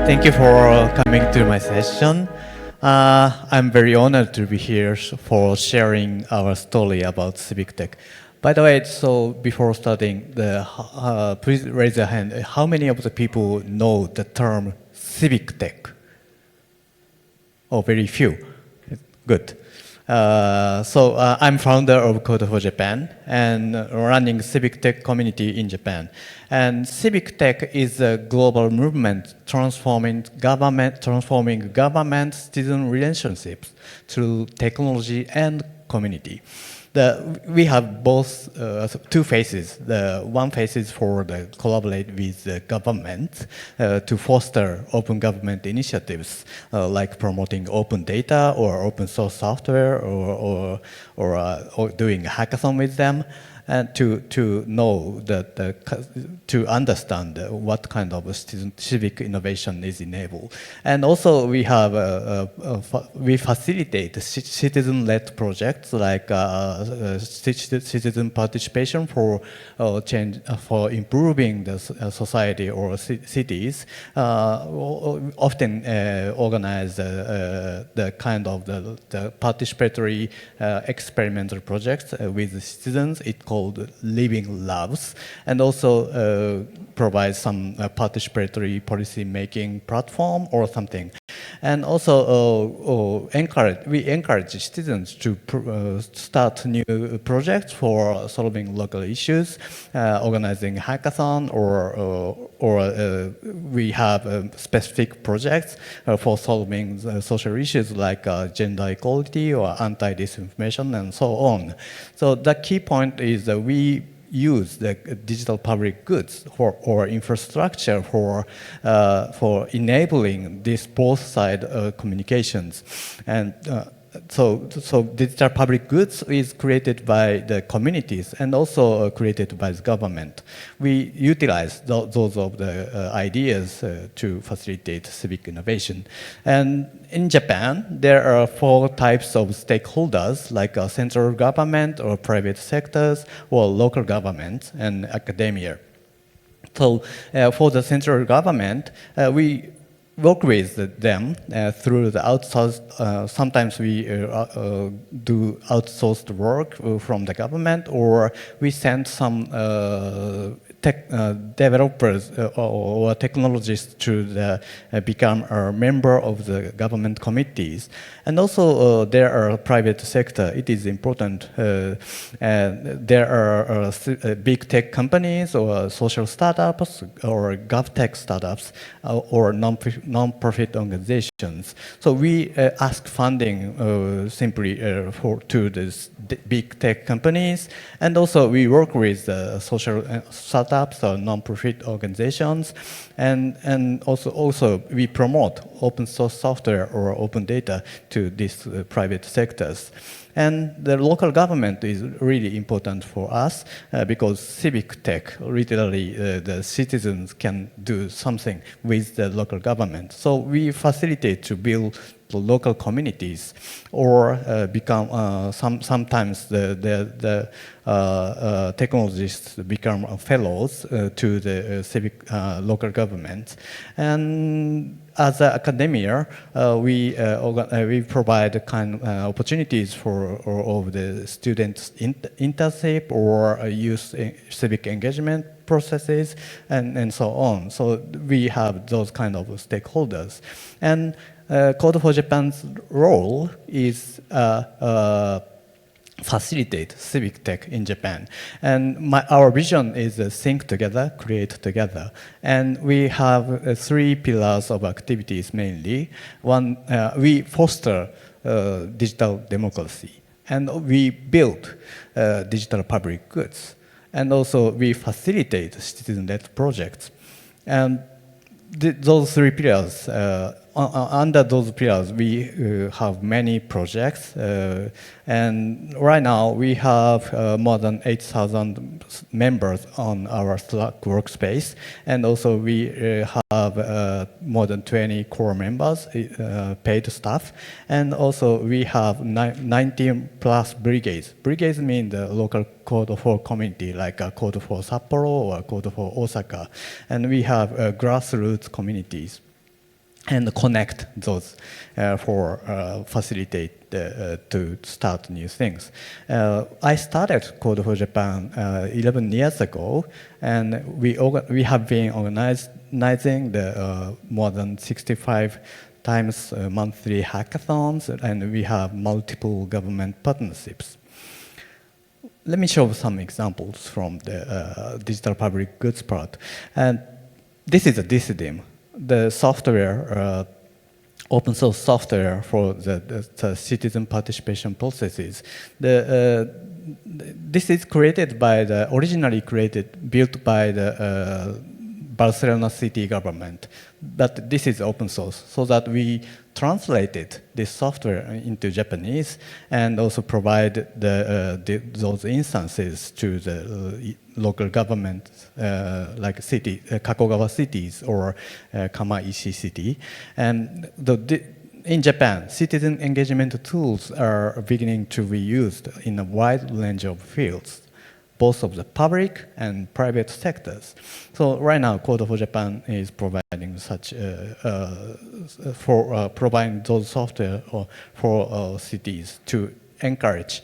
Thank you for coming to my session. I'm very honored to be here for sharing our story about Civic Tech. By the way, so before starting, please raise your hand. How many of the people know the term Civic Tech? Oh, very few. Good. I'm founder of Code for Japan and running Civic Tech community in Japan. And Civic Tech is a global movement transforming government-citizen relationships through technology and community. We have both two phases. The one phase is for the collaborate with the government to foster open government initiatives like promoting open data or open source software or doing a hackathon with them. And to know to understand what kind of civic innovation is enabled, and also we have we facilitate citizen-led projects like citizen participation for change for improving the society or cities. Often organize the kind of the participatory experimental projects with citizens. It's called Living Labs, and also provide some participatory policy making platform or something. And also we encourage citizens to start new projects for solving local issues, organizing hackathon, or we have specific projects for solving social issues like gender equality or anti-disinformation and so on. So the key point is that we use the digital public goods or infrastructure for enabling this both side communications. And so digital public goods is created by the communities and also created by the government. We utilize those of the ideas to facilitate civic innovation. And in Japan, there are 4 types of stakeholders, like central government or private sectors or local government and academia. So for the central government, we work with them through the outsourced. Sometimes we do outsourced work from the government, or we send some developers or technologists to become a member of the government committees. And also there are private sector. It is important. There are big tech companies or social startups or GovTech startups or non-profit organizations. So we ask funding simply to these big tech companies, and also we work with social startups or non-profit organizations, and also we promote open source software or open data to these private sectors. And the local government is really important for us because civic tech, literally the citizens can do something with the local government. So we facilitate to build the local communities or become, sometimes the technologists become fellows to the civic local government. And as an academia, we provide kind of opportunities for of the students' internship or youth civic engagement processes and so on. So we have those kind of stakeholders. And Code for Japan's role is facilitate civic tech in Japan. And our vision is think together, create together. And we have 3 pillars of activities mainly. One, we foster digital democracy. And we build digital public goods. And also we facilitate citizen-led projects. And those 3 pillars, under those pillars, we have many projects. And right now, we have more than 8,000 members on our Slack workspace. And also, we have more than 20 core members, paid staff. And also, we have 19 plus brigades. Brigades mean the local Code for community, like a Code for Sapporo or a Code for Osaka. And we have grassroots communities. and connect those for facilitate to start new things. I started Code for Japan 11 years ago, and we have been organizing the more than 65 times monthly hackathons, and we have multiple government partnerships. Let me show some examples from the digital public goods part. And this is a DCDIM, the software, open source software for the citizen participation processes. This is created by originally built by the Barcelona city government, but this is open source, so that we translated this software into Japanese and also provide those instances to the local government, like Kakogawa cities or Kamaishi city. And in Japan, citizen engagement tools are beginning to be used in a wide range of fields, both of the public and private sectors. So right now, Code for Japan is providing such providing those software for cities to encourage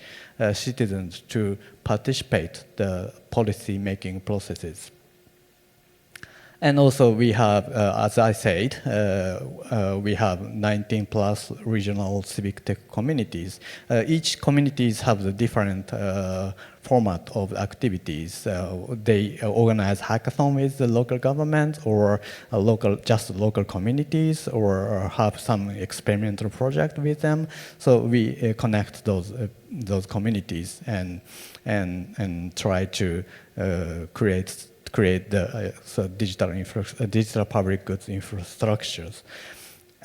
citizens to participate the policy making processes. And also we have, as I said, we have 19 plus regional civic tech communities. Each communities have the different format of activities. They organize hackathon with the local government or just local communities, or have some experimental project with them. So we connect those communities and try to create the digital public goods infrastructures.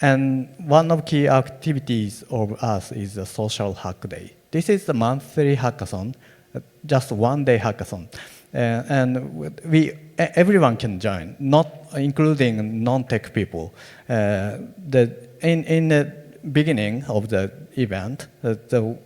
And one of key activities of us is the social hack day. This is the monthly hackathon, just one day hackathon. And everyone can join, not including non-tech people. In the beginning of the event, the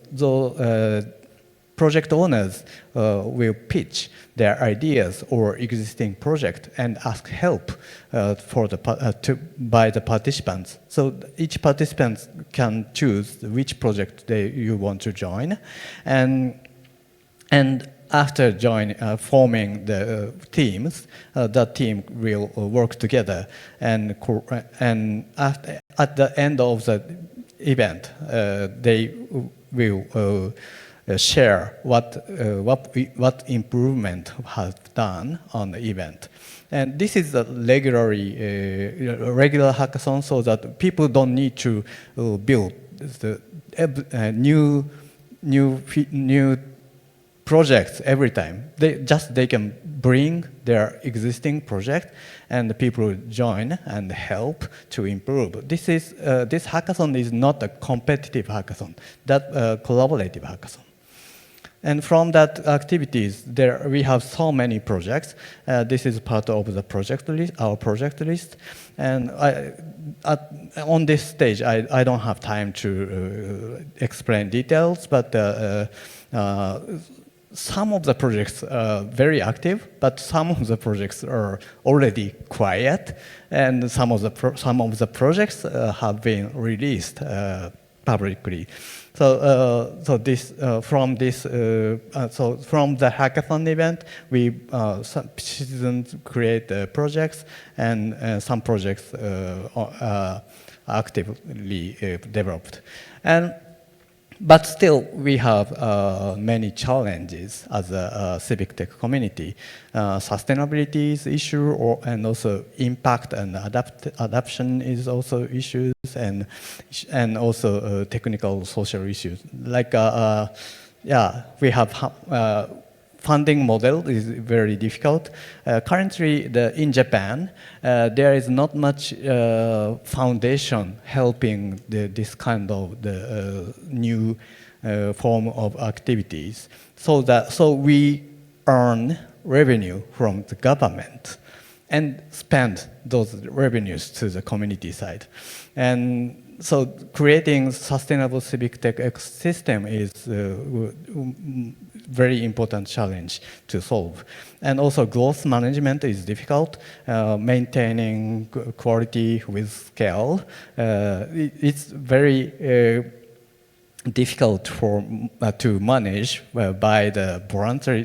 project owners will pitch their ideas or existing project and ask help by the participants. So each participant can choose which project you want to join, and after forming the teams, that team will work together, and at the end of the event, they will share what improvement has done on the event. And this is a regular hackathon, so that people don't need to build the new projects every time. They can bring their existing project, and the people join and help to improve. This hackathon is not a competitive hackathon, that collaborative hackathon. And from that activities, we have so many projects. This is part of the project list, our project list. And on this stage, I don't have time to explain details, but some of the projects are very active, but some of the projects are already quiet, and some of the projects have been released publicly. So, from the hackathon event, some citizens create projects, and some projects actively developed. But still, we have many challenges as a civic tech community. Sustainability is issue, and also impact and adaptation is also issues, and also technical social issues. Like, we have funding model is very difficult. Currently, in Japan, there is not much foundation helping this kind of the new form of activities. So we earn revenue from the government. and spend those revenues to the community side. And so creating sustainable civic tech ecosystem is very important challenge to solve. And also growth management is difficult. Maintaining quality with scale, it's very difficult to manage by the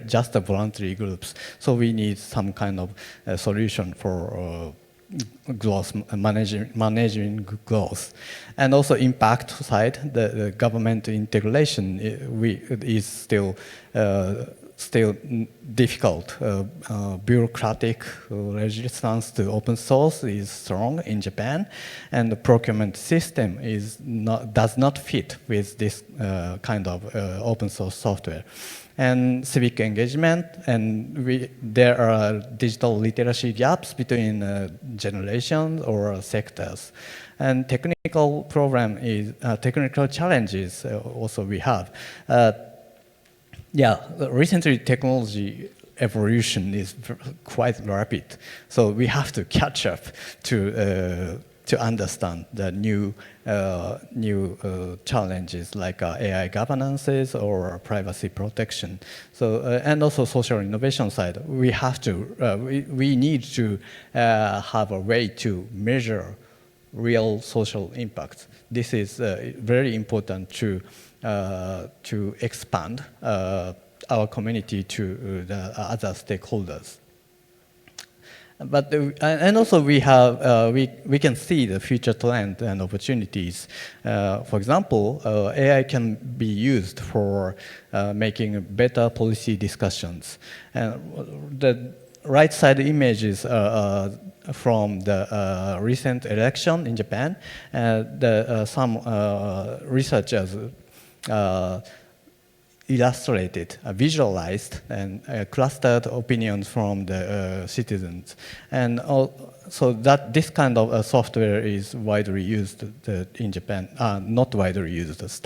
just the voluntary groups. So we need some kind of solution for growth, managing growth. And also impact side, the government integration is still difficult. Bureaucratic resistance to open source is strong in Japan, and the procurement system does not fit with this kind of open source software. And civic engagement, and there are digital literacy gaps between generations or sectors. And technical challenges also we have. Recently technology evolution is quite rapid, so we have to catch up to understand the new challenges like AI governances or privacy protection. So and also social innovation side, we have to we need to have a way to measure real social impact. This is very important to expand our community to the other stakeholders. But and also we have we can see the future trend and opportunities. For example, AI can be used for making better policy discussions. And the right side images from the recent election in Japan. Some researchers illustrated, visualized, and clustered opinions from the citizens. And so that this kind of software is widely used in Japan. Not widely used. This,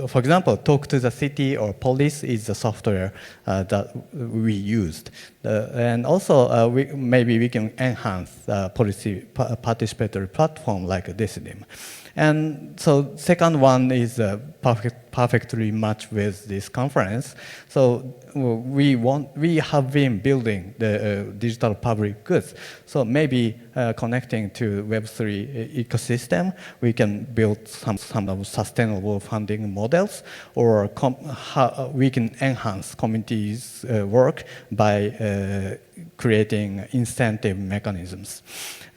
for example, Talk to the City or Police is the software that we used. And also, maybe we can enhance policy participatory platform like Decidim. And so second one is perfectly matched with this conference. So we have been building the digital public goods. So maybe connecting to Web3 ecosystem, we can build some of sustainable funding models, or we can enhance communities' work by creating incentive mechanisms.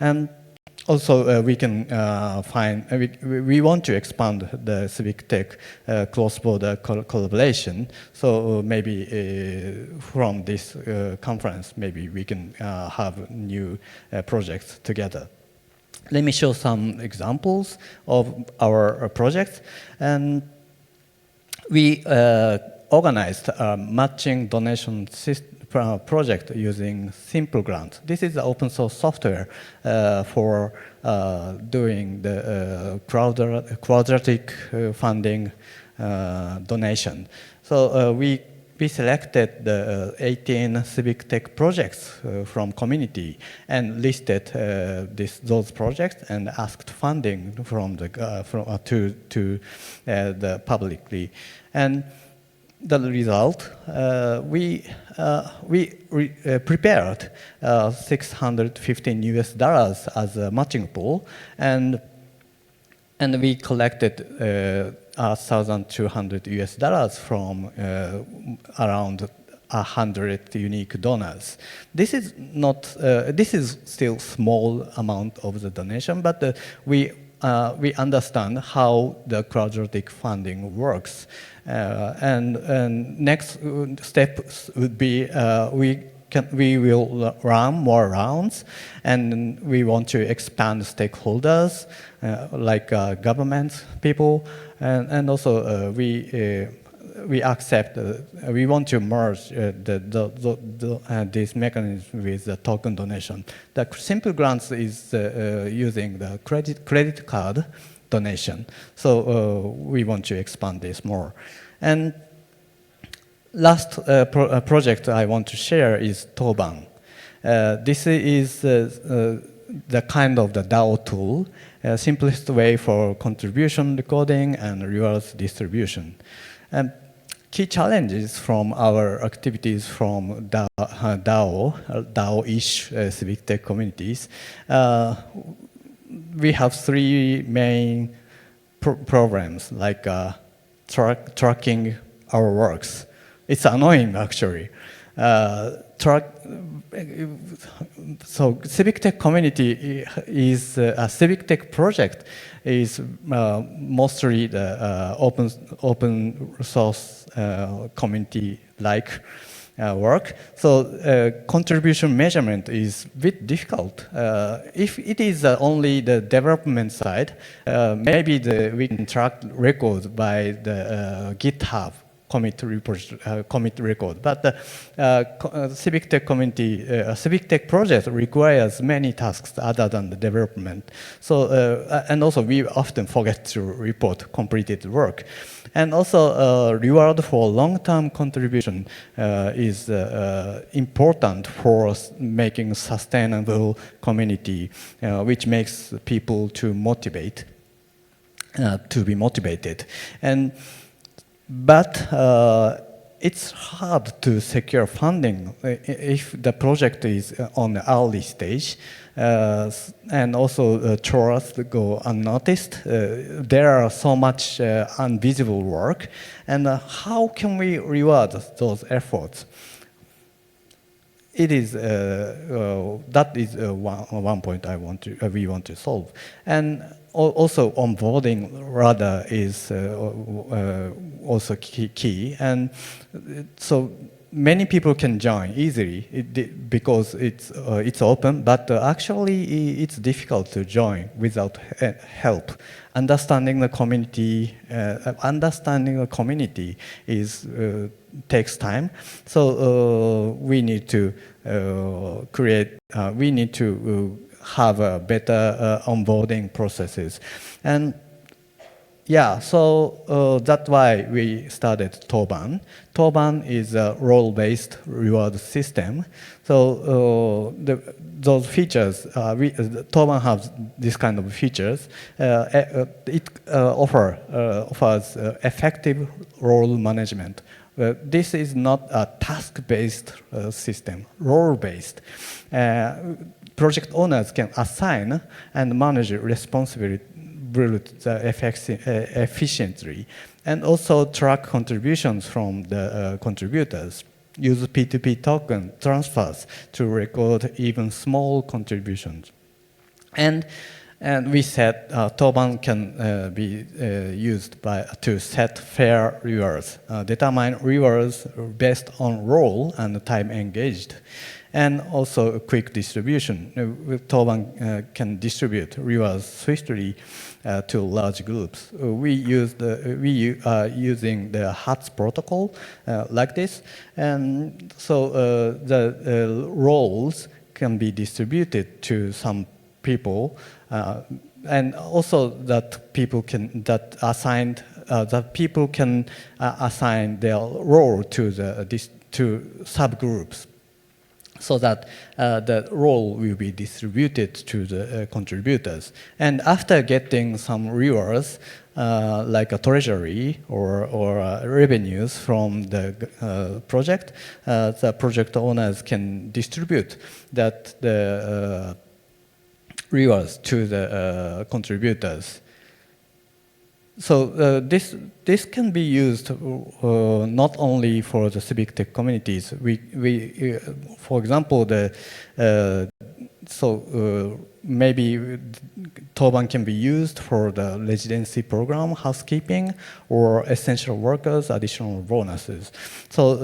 And also, we can we want to expand the civic tech cross-border collaboration. So maybe from this conference, maybe we can have new projects together. Let me show some examples of our projects. And we organized a matching donation system project using Simple Grant. This is the open source software for doing the quadratic funding donation. So we selected the 18 civic tech projects from community and listed those projects and asked funding from the to the publicly. And the result, we prepared $615 US as a matching pool, and we collected $1,200 US from around 100 unique donors. This is not. This is still small amount of the donation, but we understand how the quadratic funding works. And next step would be we will run more rounds, and we want to expand stakeholders like government people, and also we accept we want to merge this mechanism with the token donation. The Simple Grants is using the credit card donation, so we want to expand this more. And last project I want to share is Toban. This is the kind of the DAO tool, simplest way for contribution recording and rewards distribution. Key challenges from our activities from DAO-ish civic tech communities. We have three main programs, like tracking our works. It's annoying, actually. So civic tech community is a civic tech project is mostly the open source community like work. So contribution measurement is a bit difficult. If it is only the development side, maybe we can track records by the GitHub commit record. But the civic tech community, civic tech project requires many tasks other than the development. So, and also we often forget to report completed work. And also reward for long-term contribution is important for making sustainable community, which makes people to be motivated. But it's hard to secure funding if the project is on the early stage, and also chores go unnoticed. There are so much invisible work, and how can we reward those efforts? It is that is one point we want to solve, and also onboarding rather is also key, and so many people can join easily because it's open, but actually it's difficult to join without help. Understanding the community is takes time. So we need to have a better onboarding processes, and yeah, so that's why we started Toban. Toban is a role-based reward system. So those features, Toban has this kind of features. It offers effective role management. This is not a task-based system, role-based. Project owners can assign and manage responsibility efficiently, and also track contributions from the contributors. Use P2P token transfers to record even small contributions. And we said Toban can be used to set fair rewards, determine rewards based on role and time engaged. And also a quick distribution. Toban can distribute rewards swiftly to large groups. We are using the HATS protocol like this, and so the roles can be distributed to some people, and also that people can assign their role to subgroups, so that the role will be distributed to the contributors. And after getting some rewards, like a treasury or revenues from the project, the project owners can distribute the rewards to the contributors. So this can be used not only for the civic tech communities. For example, maybe Toban can be used for the residency program, housekeeping, or essential workers, additional bonuses. So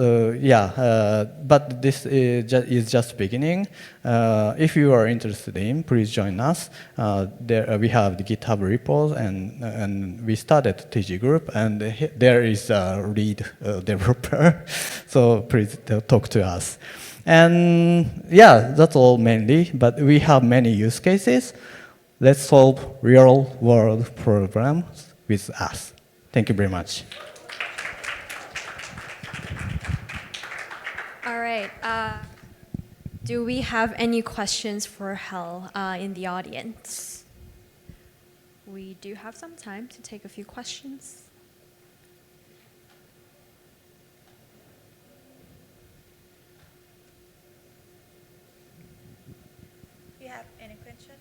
but this is just beginning. If you are interested in, please join us. We have the GitHub repos, and we started TG group, and there is a lead developer. So please talk to us. And yeah, that's all mainly, but we have many use cases. Let's solve real-world problems with us. Thank you very much. right. Do we have any questions for Hal in the audience? We do have some time to take a few questions. Do you have any question?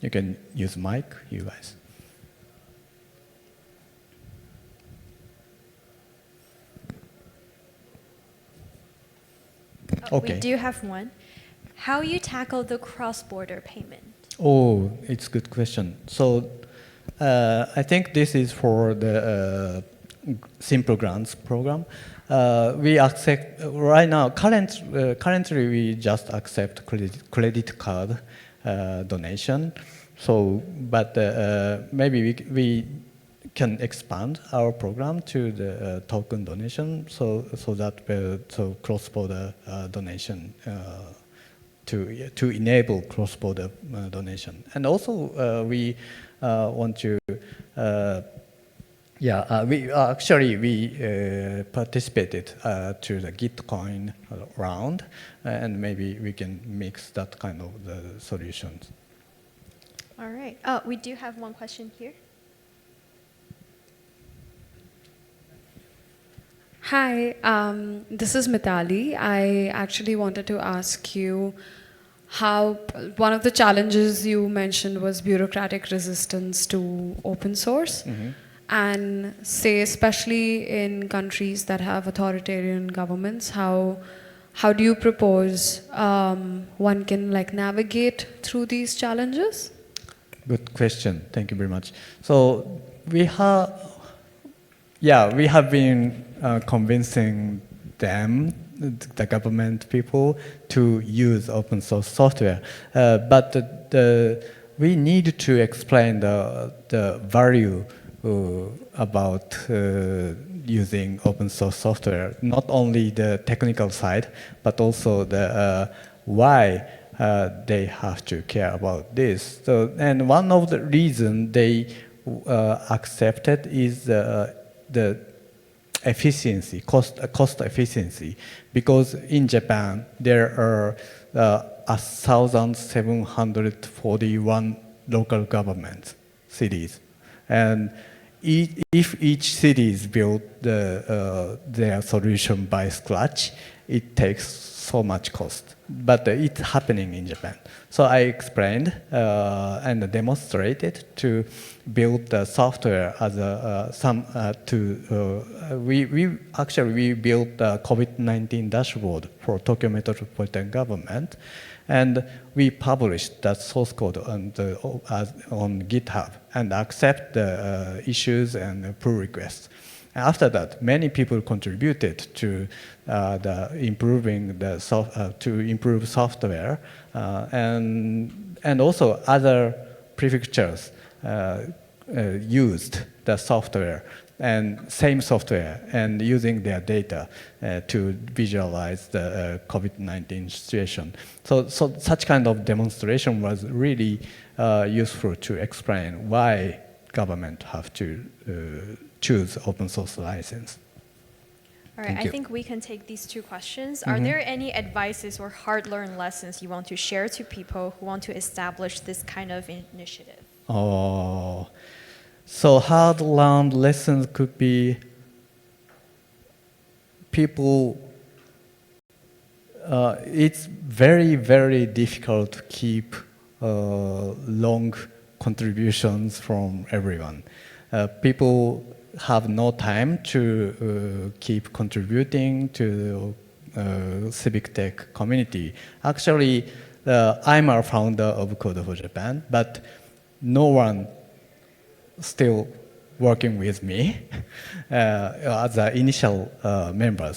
You can use mic, you guys. Okay. We do have one. How you tackle the cross-border payment? Oh, it's a good question. So I think this is for the simple grants program. We accept right now. Currently, we just accept credit card donation. So, but maybe we can expand our program to the token donation. So that so cross-border donation. To enable cross-border donation. And also we want to, we participated to the Gitcoin round, and maybe we can mix that kind of the solutions. All right. We do have one question here. Hi, this is Mitali. I actually wanted to ask you how one of the challenges you mentioned was bureaucratic resistance to open source. Mm-hmm. And say, especially in countries that have authoritarian governments, how do you propose one can like navigate through these challenges? Good question. Thank you very much. So we have been convincing them, the government people, to use open source software. But we need to explain the value about using open source software, not only the technical side, but also the why they have to care about this. So, and one of the reasons they accepted is the efficiency, cost efficiency, because in Japan there are 1,741 local government cities, and if each city is built their solution by scratch, it takes so much cost. But it's happening in Japan. So I explained and demonstrated to build the software as we built the COVID-19 dashboard for Tokyo Metropolitan Government, and we published that source code on GitHub and accept the issues and pull requests. After that, many people contributed to improving to improve software, and also other prefectures used the software and same software and using their data to visualize the COVID-19 situation. So such kind of demonstration was really useful to explain why government have to choose open source license. All right, I think we can take these two questions. Are there any advices or hard-learned lessons you want to share to people who want to establish this kind of initiative? Oh, so hard-learned lessons could be people. It's very, very difficult to keep long contributions from everyone. People have no time to keep contributing to civic tech community. Actually, I'm a founder of Code for Japan, but no one still working with me as the initial members.